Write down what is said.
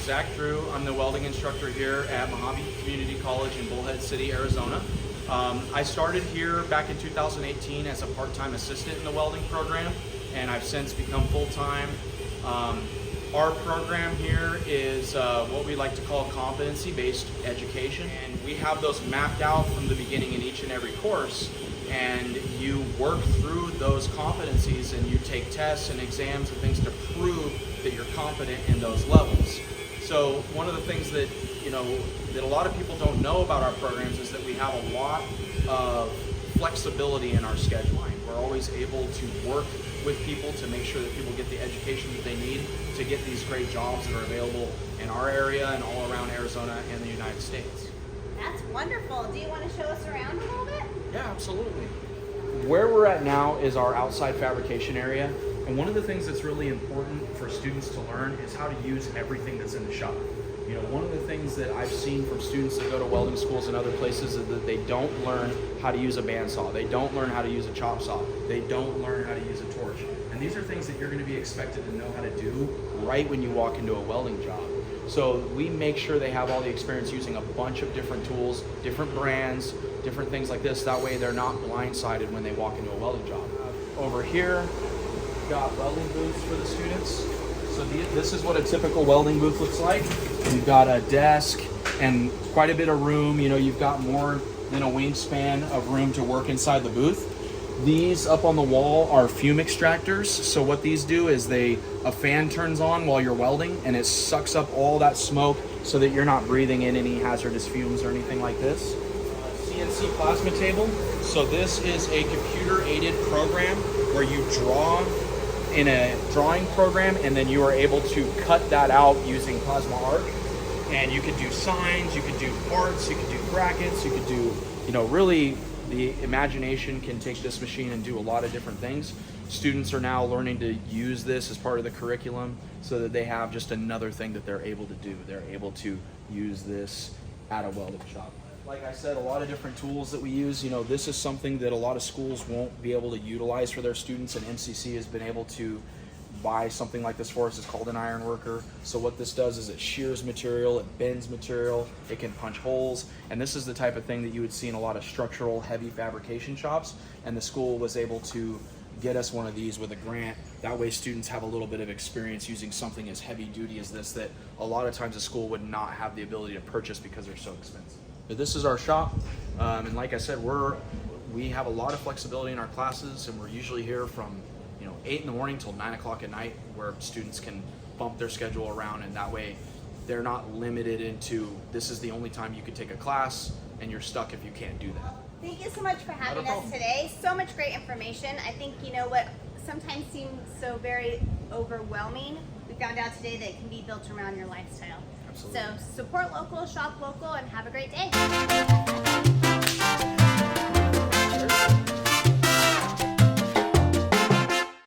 Zach Drew. I'm the welding instructor here at Mojave Community College in Bullhead City, Arizona. I started here back in 2018 as a part-time assistant in the welding program, and I've since become full-time. Our program here is what we like to call competency-based education, and we have those mapped out from the beginning in each and every course, and you work through those competencies and you take tests and exams and things to prove that you're competent in those levels. So one of the things that that a lot of people don't know about our programs is that we have a lot of flexibility in our scheduling. We're always able to work with people to make sure that people get the education that they need to get these great jobs that are available in our area and all around Arizona and the United States. That's wonderful. Do you want to show us around a little bit? Yeah, absolutely. Where we're at now is our outside fabrication area, and one of the things that's really important for students to learn is how to use everything that's in the shop. One of the things that I've seen from students that go to welding schools and other places is that they don't learn how to use a bandsaw. They don't learn how to use a chop saw. They don't learn how to use a torch. And these are things that you're going to be expected to know how to do right when you walk into a welding job. So we make sure they have all the experience using a bunch of different tools, different brands, different things like this. That way they're not blindsided when they walk into a welding job. Over here, we've got welding booths for the students. So this is what a typical welding booth looks like. You've got a desk and quite a bit of room. You've got more than a wingspan of room to work inside the booth. These up on the wall are fume extractors. So what these do is a fan turns on while you're welding and it sucks up all that smoke so that you're not breathing in any hazardous fumes or anything like this. CNC plasma table. So this is a computer aided program where you draw in a drawing program, and then you are able to cut that out using plasma arc. And you could do signs, you could do parts, you could do brackets, you could do, really the imagination can take this machine and do a lot of different things. Students are now learning to use this as part of the curriculum so that they have just another thing that they're able to do. They're able to use this at a welding shop. Like I said, a lot of different tools that we use. This is something that a lot of schools won't be able to utilize for their students, and MCC has been able to buy something like this for us. It's called an iron worker. So what this does is it shears material, it bends material, it can punch holes, and this is the type of thing that you would see in a lot of structural heavy fabrication shops, and the school was able to get us one of these with a grant. That way students have a little bit of experience using something as heavy duty as this that a lot of times a school would not have the ability to purchase because they're so expensive. But this is our shop, and like I said, we have a lot of flexibility in our classes, and we're usually here from 8 in the morning till 9 o'clock at night, where students can bump their schedule around, and that way they're not limited into this is the only time you could take a class and you're stuck if you can't do that. Thank you so much for having us today. So much great information. I think what sometimes seems so very overwhelming, we found out today that it can be built around your lifestyle. Absolutely. So support local, shop local, and have a great day.